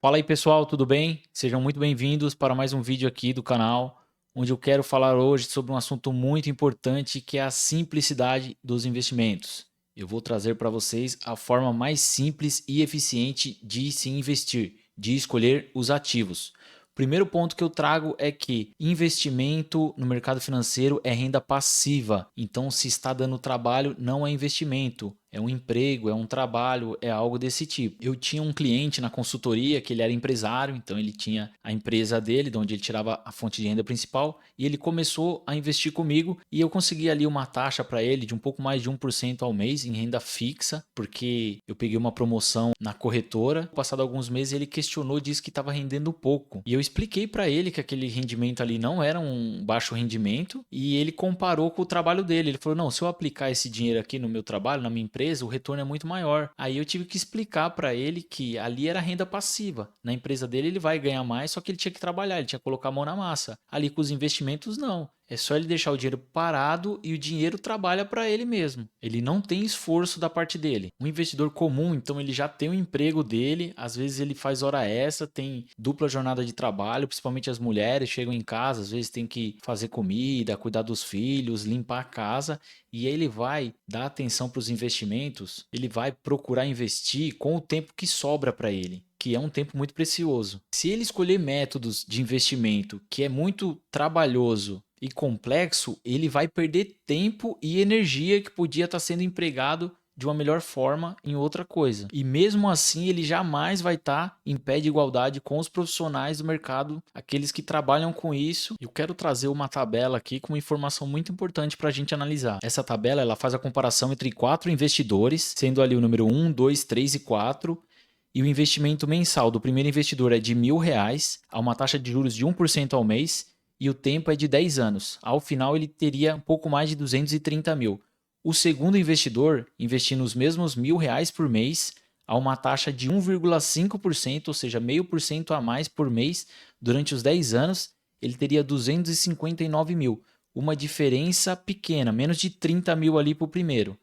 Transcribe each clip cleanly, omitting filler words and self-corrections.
Fala aí pessoal, tudo bem? Sejam muito bem-vindos para mais um vídeo aqui do canal, onde eu quero falar hoje sobre um assunto muito importante que é a simplicidade dos investimentos. Eu vou trazer para vocês a forma mais simples e eficiente de se investir, de escolher os ativos. O primeiro ponto que eu trago é que investimento no mercado financeiro é renda passiva, então se está dando trabalho não é investimento. É um emprego, é um trabalho, é algo desse tipo. Eu tinha um cliente na consultoria que ele era empresário, então ele tinha a empresa dele, de onde ele tirava a fonte de renda principal, e ele começou a investir comigo e eu consegui ali uma taxa para ele de um pouco mais de 1% ao mês em renda fixa, porque eu peguei uma promoção na corretora. Passado alguns meses ele questionou, disse que estava rendendo pouco. E eu expliquei para ele que aquele rendimento ali não era um baixo rendimento e ele comparou com o trabalho dele. Ele falou: "Não, se eu aplicar esse dinheiro aqui no meu trabalho, na minha empresa, o retorno é muito maior". Aí eu tive que explicar para ele que ali era renda passiva. Na empresa dele ele vai ganhar mais, só que ele tinha que trabalhar, ele tinha que colocar a mão na massa. Ali com os investimentos não. É só ele deixar o dinheiro parado e o dinheiro trabalha para ele mesmo. Ele não tem esforço da parte dele. Um investidor comum, então, ele já tem o emprego dele, às vezes ele faz hora extra, tem dupla jornada de trabalho, principalmente as mulheres chegam em casa, às vezes tem que fazer comida, cuidar dos filhos, limpar a casa, e ele vai dar atenção para os investimentos, ele vai procurar investir com o tempo que sobra para ele, que é um tempo muito precioso. Se ele escolher métodos de investimento que é muito trabalhoso e complexo, ele vai perder tempo e energia que podia estar sendo empregado de uma melhor forma em outra coisa. E mesmo assim, ele jamais vai estar em pé de igualdade com os profissionais do mercado, aqueles que trabalham com isso. Eu quero trazer uma tabela aqui com uma informação muito importante para a gente analisar. Essa tabela ela faz a comparação entre 4 investidores, sendo ali o número 1, 2, 3 e 4. E o investimento mensal do primeiro investidor é de R$ 1.000, a uma taxa de juros de 1% ao mês, e o tempo é de 10 anos. Ao final, ele teria um pouco mais de 230 mil. O segundo investidor, investindo os mesmos R$ 1.000 por mês, a uma taxa de 1,5%, ou seja, 0,5% a mais por mês, durante os 10 anos, ele teria 259 mil. Uma diferença pequena, menos de 30 mil ali para o primeiro.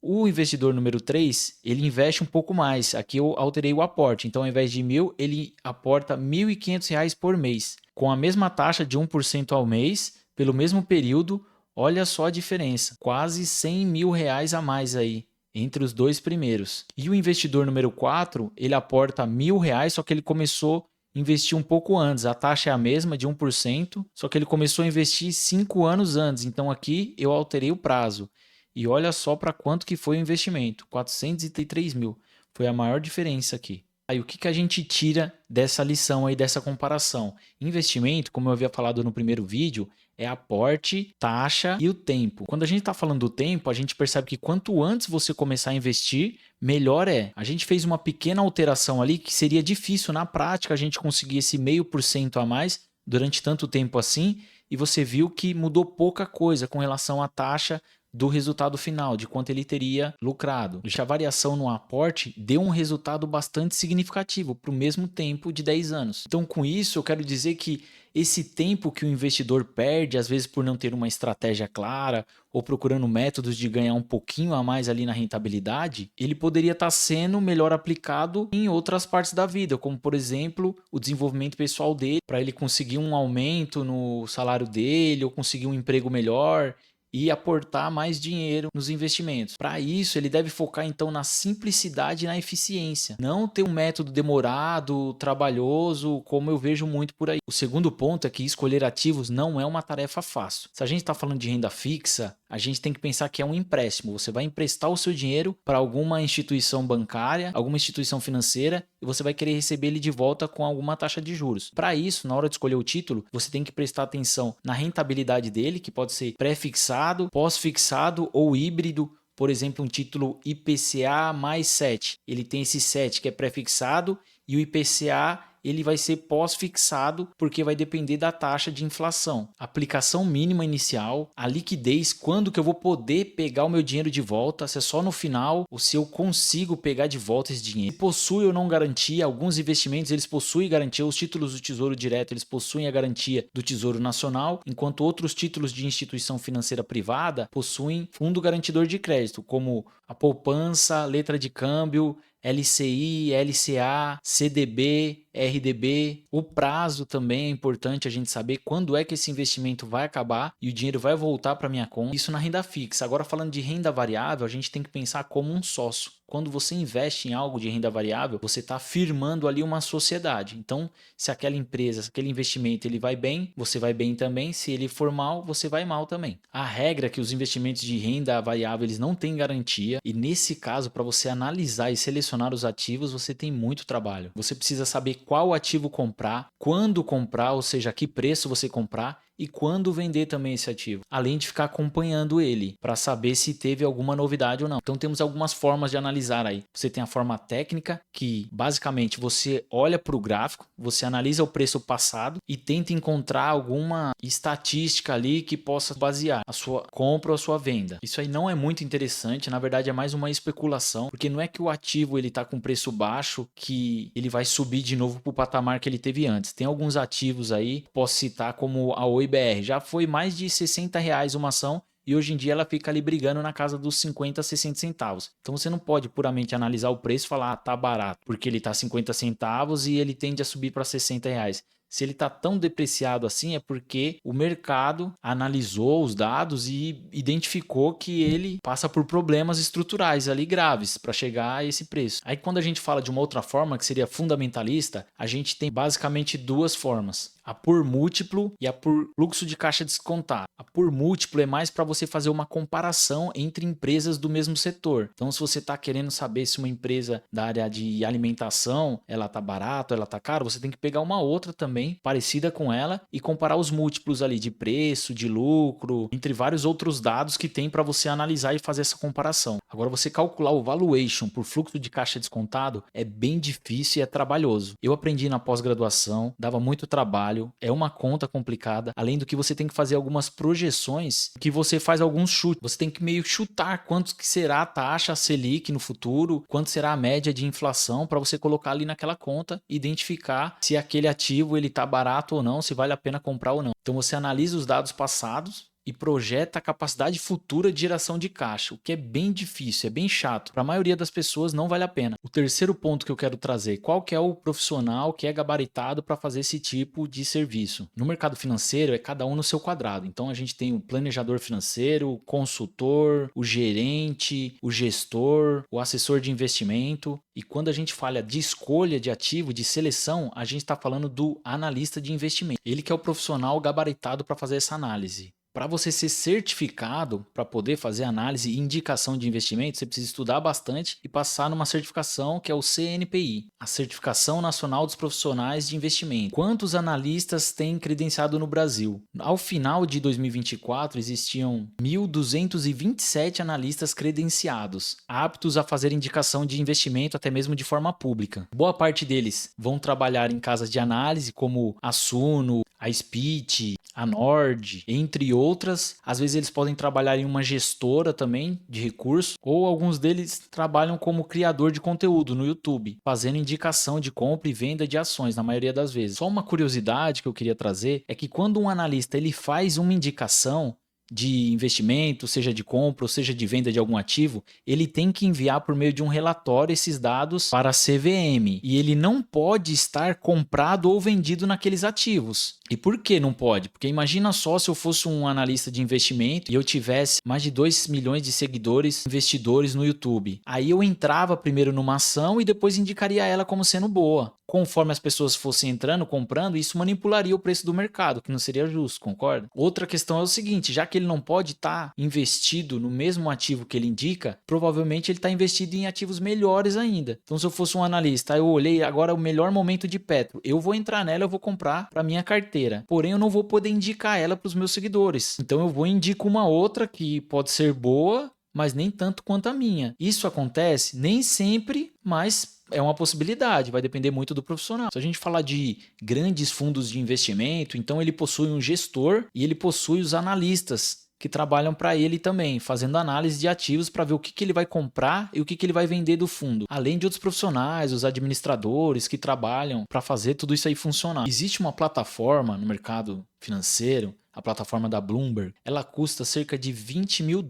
O investidor número 3, ele investe um pouco mais. Aqui eu alterei o aporte. Então, ao invés de 1.000, ele aporta R$ 1.500 por mês. Com a mesma taxa de 1% ao mês, pelo mesmo período, olha só a diferença. Quase R$ 100 mil a mais aí, entre os dois primeiros. E o investidor número 4, ele aporta R$ 1.000, só que ele começou a investir um pouco antes. A taxa é a mesma, de 1%, só que ele começou a investir 5 anos antes. Então, aqui eu alterei o prazo. E olha só para quanto que foi o investimento, 433 mil. Foi a maior diferença aqui. Aí o que a gente tira dessa lição aí, dessa comparação? Investimento, como eu havia falado no primeiro vídeo, é aporte, taxa e o tempo. Quando a gente está falando do tempo, a gente percebe que quanto antes você começar a investir, melhor é. A gente fez uma pequena alteração ali que seria difícil na prática a gente conseguir esse 0,5% a mais durante tanto tempo assim, e você viu que mudou pouca coisa com relação à taxa do resultado final, de quanto ele teria lucrado. Já a variação no aporte deu um resultado bastante significativo para o mesmo tempo de 10 anos. Então, com isso, eu quero dizer que esse tempo que o investidor perde, às vezes por não ter uma estratégia clara ou procurando métodos de ganhar um pouquinho a mais ali na rentabilidade, ele poderia estar sendo melhor aplicado em outras partes da vida, como por exemplo, o desenvolvimento pessoal dele, para ele conseguir um aumento no salário dele ou conseguir um emprego melhor e aportar mais dinheiro nos investimentos. Para isso, ele deve focar então na simplicidade e na eficiência, não ter um método demorado, trabalhoso, como eu vejo muito por aí. O segundo ponto é que escolher ativos não é uma tarefa fácil. Se a gente está falando de renda fixa, a gente tem que pensar que é um empréstimo. Você vai emprestar o seu dinheiro para alguma instituição bancária, alguma instituição financeira, e você vai querer receber ele de volta com alguma taxa de juros. Para isso, na hora de escolher o título, você tem que prestar atenção na rentabilidade dele, que pode ser pré-fixado, pós-fixado ou híbrido. Por exemplo, um título IPCA mais 7. Ele tem esse 7 que é pré-fixado e o IPCA ele vai ser pós-fixado porque vai depender da taxa de inflação. Aplicação mínima inicial, a liquidez, quando que eu vou poder pegar o meu dinheiro de volta, se é só no final ou se eu consigo pegar de volta esse dinheiro. Se possui ou não garantia, alguns investimentos eles possuem garantia, os títulos do Tesouro Direto eles possuem a garantia do Tesouro Nacional, enquanto outros títulos de instituição financeira privada possuem fundo garantidor de crédito, como a poupança, letra de câmbio, LCI, LCA, CDB, RDB. O prazo também é importante a gente saber quando é que esse investimento vai acabar e o dinheiro vai voltar para minha conta. Isso na renda fixa. Agora, falando de renda variável, a gente tem que pensar como um sócio. Quando você investe em algo de renda variável, você está firmando ali uma sociedade. Então, se aquela empresa, se aquele investimento ele vai bem, você vai bem também. Se ele for mal, você vai mal também. A regra é que os investimentos de renda variável eles não têm garantia e nesse caso, para você analisar e selecionar os ativos, você tem muito trabalho. Você precisa saber qual ativo comprar, quando comprar, ou seja, a que preço você comprar e quando vender também esse ativo, além de ficar acompanhando ele para saber se teve alguma novidade ou não. Então temos algumas formas de analisar aí. Você tem a forma técnica, que basicamente você olha para o gráfico, você analisa o preço passado e tenta encontrar alguma estatística ali que possa basear a sua compra ou a sua venda. Isso aí não é muito interessante, na verdade é mais uma especulação, porque não é que o ativo ele está com preço baixo que ele vai subir de novo para o patamar que ele teve antes. Tem alguns ativos aí, posso citar como a Oi BR, já foi mais de R$60 uma ação e hoje em dia ela fica ali brigando na casa dos 50 a 60 centavos. Então você não pode puramente analisar o preço e falar, tá barato, porque ele tá 50 centavos e ele tende a subir para R$60. Se ele está tão depreciado assim é porque o mercado analisou os dados e identificou que ele passa por problemas estruturais ali graves para chegar a esse preço. Aí quando a gente fala de uma outra forma que seria fundamentalista, a gente tem basicamente duas formas. A por múltiplo e a por fluxo de caixa descontado. A por múltiplo é mais para você fazer uma comparação entre empresas do mesmo setor. Então, se você está querendo saber se uma empresa da área de alimentação ela está barata, ela está cara, você tem que pegar uma outra também parecida com ela e comparar os múltiplos ali de preço, de lucro, entre vários outros dados que tem para você analisar e fazer essa comparação. Agora, você calcular o valuation por fluxo de caixa descontado é bem difícil e é trabalhoso. Eu aprendi na pós-graduação, dava muito trabalho. É uma conta complicada, além do que você tem que fazer algumas projeções que você faz alguns chutes. Você tem que meio chutar quanto que será a taxa Selic no futuro, quanto será a média de inflação para você colocar ali naquela conta e identificar se aquele ativo ele está barato ou não, se vale a pena comprar ou não. Então você analisa os dados passados e projeta a capacidade futura de geração de caixa, o que é bem difícil, é bem chato. Para a maioria das pessoas não vale a pena. O terceiro ponto que eu quero trazer, qual que é o profissional que é gabaritado para fazer esse tipo de serviço? No mercado financeiro é cada um no seu quadrado. Então a gente tem o planejador financeiro, o consultor, o gerente, o gestor, o assessor de investimento. E quando a gente fala de escolha de ativo, de seleção, a gente está falando do analista de investimento. Ele que é o profissional gabaritado para fazer essa análise. Para você ser certificado, para poder fazer análise e indicação de investimento, você precisa estudar bastante e passar numa certificação que é o CNPI, a Certificação Nacional dos Profissionais de Investimento. Quantos analistas têm credenciado no Brasil? Ao final de 2024, existiam 1.227 analistas credenciados, aptos a fazer indicação de investimento até mesmo de forma pública. Boa parte deles vão trabalhar em casas de análise como a Suno, a Spit, a Nord, entre outras. Às vezes eles podem trabalhar em uma gestora também de recursos, ou alguns deles trabalham como criador de conteúdo no YouTube, fazendo indicação de compra e venda de ações na maioria das vezes. Só uma curiosidade que eu queria trazer é que quando um analista ele faz uma indicação de investimento, seja de compra ou seja de venda de algum ativo, ele tem que enviar por meio de um relatório esses dados para a CVM e ele não pode estar comprado ou vendido naqueles ativos. E por que não pode? Porque imagina só se eu fosse um analista de investimento e eu tivesse mais de 2 milhões de seguidores, investidores no YouTube. Aí eu entrava primeiro numa ação e depois indicaria ela como sendo boa. Conforme as pessoas fossem entrando, comprando, isso manipularia o preço do mercado, que não seria justo, concorda? Outra questão é o seguinte, já que ele não pode estar investido no mesmo ativo que ele indica, provavelmente ele está investido em ativos melhores ainda. Então se eu fosse um analista, eu olhei agora o melhor momento de Petro, eu vou entrar nela, eu vou comprar para minha carteira. Porém, eu não vou poder indicar ela para os meus seguidores. Então eu vou indicar uma outra que pode ser boa, mas nem tanto quanto a minha. Isso acontece nem sempre, mas é uma possibilidade, vai depender muito do profissional. Se a gente falar de grandes fundos de investimento, então ele possui um gestor e ele possui os analistas que trabalham para ele também, fazendo análise de ativos para ver o que ele vai comprar e o que ele vai vender do fundo. Além de outros profissionais, os administradores que trabalham para fazer tudo isso aí funcionar. Existe uma plataforma no mercado financeiro, a plataforma da Bloomberg, ela custa cerca de $20 mil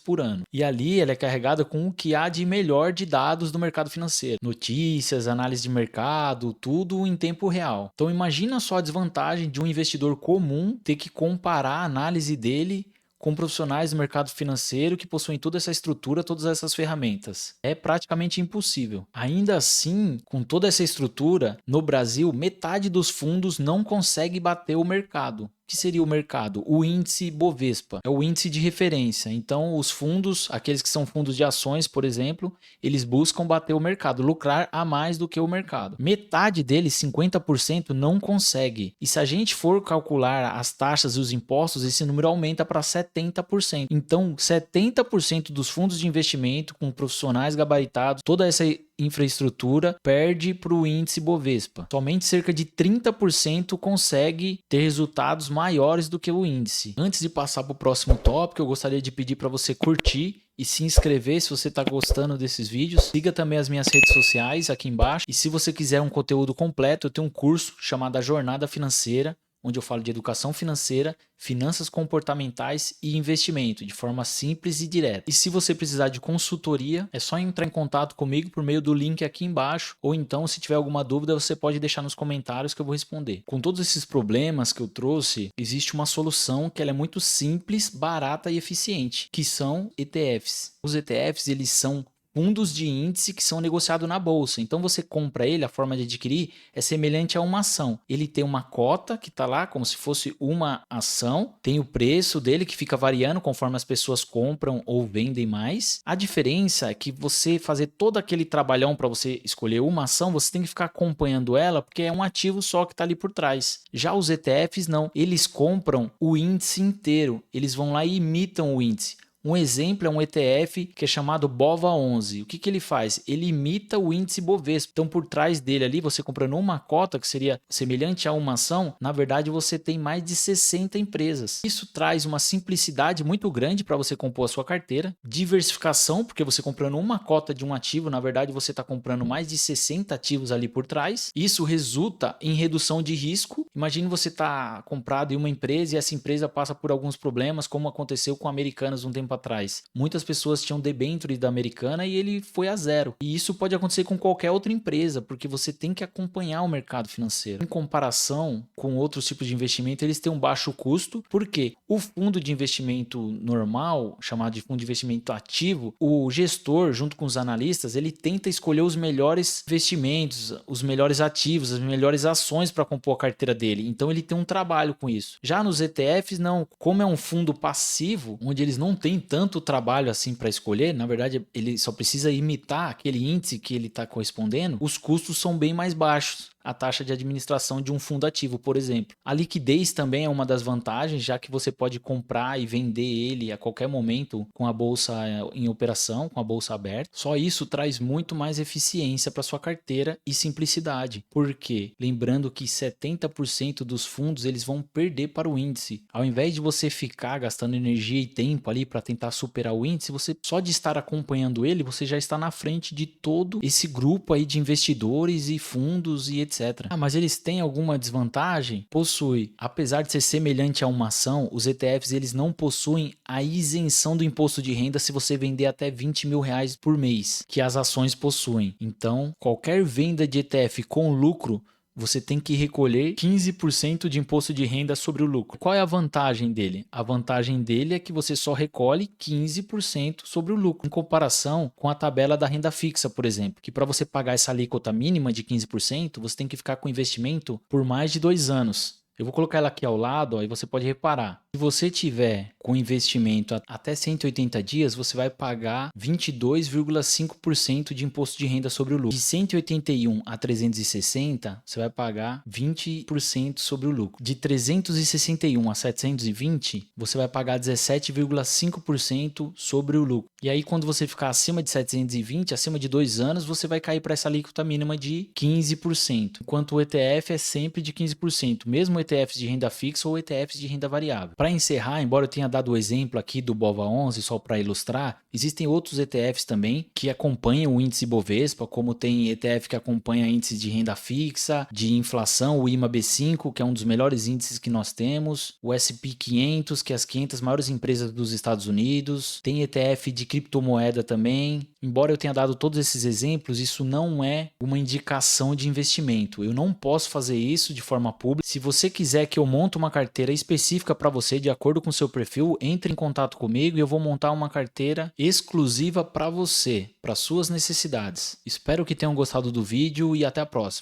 por ano. E ali ela é carregada com o que há de melhor de dados do mercado financeiro. Notícias, análise de mercado, tudo em tempo real. Então imagina só a desvantagem de um investidor comum ter que comparar a análise dele com profissionais do mercado financeiro que possuem toda essa estrutura, todas essas ferramentas. É praticamente impossível. Ainda assim, com toda essa estrutura, no Brasil, metade dos fundos não consegue bater o mercado. O que seria o mercado? O índice Bovespa, é o índice de referência. Então, os fundos, aqueles que são fundos de ações, por exemplo, eles buscam bater o mercado, lucrar a mais do que o mercado. Metade deles, 50%, não consegue. E se a gente for calcular as taxas e os impostos, esse número aumenta para 70%. Então, 70% dos fundos de investimento com profissionais gabaritados, toda essa infraestrutura perde para o índice Bovespa. Somente cerca de 30% consegue ter resultados maiores do que o índice. Antes de passar para o próximo tópico, eu gostaria de pedir para você curtir e se inscrever se você está gostando desses vídeos. Siga também as minhas redes sociais aqui embaixo. E se você quiser um conteúdo completo, eu tenho um curso chamado A Jornada Financeira, onde eu falo de educação financeira, finanças comportamentais e investimento, de forma simples e direta. E se você precisar de consultoria, é só entrar em contato comigo por meio do link aqui embaixo, ou então, se tiver alguma dúvida, você pode deixar nos comentários que eu vou responder. Com todos esses problemas que eu trouxe, existe uma solução que ela é muito simples, barata e eficiente, que são ETFs. Os ETFs, eles são fundos de índice que são negociados na bolsa. Então você compra ele, a forma de adquirir é semelhante a uma ação. Ele tem uma cota que está lá como se fosse uma ação, tem o preço dele que fica variando conforme as pessoas compram ou vendem mais. A diferença é que você fazer todo aquele trabalhão para você escolher uma ação, você tem que ficar acompanhando ela porque é um ativo só que está ali por trás. Já os ETFs não, eles compram o índice inteiro, eles vão lá e imitam o índice. Um exemplo é um ETF que é chamado BOVA11. O que ele faz? Ele imita o índice Bovespa. Então, por trás dele ali, você comprando uma cota que seria semelhante a uma ação, na verdade você tem mais de 60 empresas. Isso traz uma simplicidade muito grande para você compor a sua carteira. Diversificação, porque você comprando uma cota de um ativo, na verdade você está comprando mais de 60 ativos ali por trás. Isso resulta em redução de risco. Imagine você estar comprado em uma empresa e essa empresa passa por alguns problemas, como aconteceu com Americanas um tempo atrás. Muitas pessoas tinham debênture da Americana e ele foi a zero. E isso pode acontecer com qualquer outra empresa, porque você tem que acompanhar o mercado financeiro. Em comparação com outros tipos de investimento, eles têm um baixo custo, porque o fundo de investimento normal, chamado de fundo de investimento ativo, o gestor, junto com os analistas, ele tenta escolher os melhores investimentos, os melhores ativos, as melhores ações para compor a carteira dele. Então ele tem um trabalho com isso. Já nos ETFs, não. Como é um fundo passivo, onde eles não têm tanto trabalho assim para escolher, na verdade ele só precisa imitar aquele índice que ele está correspondendo, os custos são bem mais baixos. A taxa de administração de um fundo ativo, por exemplo. A liquidez também é uma das vantagens, já que você pode comprar e vender ele a qualquer momento com a bolsa em operação, com a bolsa aberta. Só isso traz muito mais eficiência para sua carteira e simplicidade. Por quê? Lembrando que 70% dos fundos eles vão perder para o índice. Ao invés de você ficar gastando energia e tempo ali para tentar superar o índice, você só de estar acompanhando ele, você já está na frente de todo esse grupo aí de investidores e fundos e etc. Mas eles têm alguma desvantagem? Possui. Apesar de ser semelhante a uma ação, os ETFs eles não possuem a isenção do imposto de renda se você vender até R$20 mil por mês, que as ações possuem. Então, qualquer venda de ETF com lucro, você tem que recolher 15% de imposto de renda sobre o lucro. Qual é a vantagem dele? A vantagem dele é que você só recolhe 15% sobre o lucro, em comparação com a tabela da renda fixa, por exemplo, que para você pagar essa alíquota mínima de 15%, você tem que ficar com investimento por mais de 2 anos. Eu vou colocar ela aqui ao lado, ó, e você pode reparar. Se você tiver com investimento até 180 dias, você vai pagar 22,5% de imposto de renda sobre o lucro. De 181 a 360, você vai pagar 20% sobre o lucro. De 361 a 720, você vai pagar 17,5% sobre o lucro. E aí, quando você ficar acima de 720, acima de 2 anos, você vai cair para essa alíquota mínima de 15%. Enquanto o ETF é sempre de 15%. Mesmo o ETF ETFs de renda fixa ou ETFs de renda variável. Para encerrar, embora eu tenha dado o exemplo aqui do BOVA11 só para ilustrar, existem outros ETFs também que acompanham o índice Bovespa, como tem ETF que acompanha índices de renda fixa, de inflação, o IMAB5, que é um dos melhores índices que nós temos, o S&P 500, que é as 500 maiores empresas dos Estados Unidos, tem ETF de criptomoeda também. Embora eu tenha dado todos esses exemplos, isso não é uma indicação de investimento. Eu não posso fazer isso de forma pública. Se você quiser que eu monte uma carteira específica para você, de acordo com o seu perfil, entre em contato comigo e eu vou montar uma carteira exclusiva para você, para suas necessidades. Espero que tenham gostado do vídeo e até a próxima.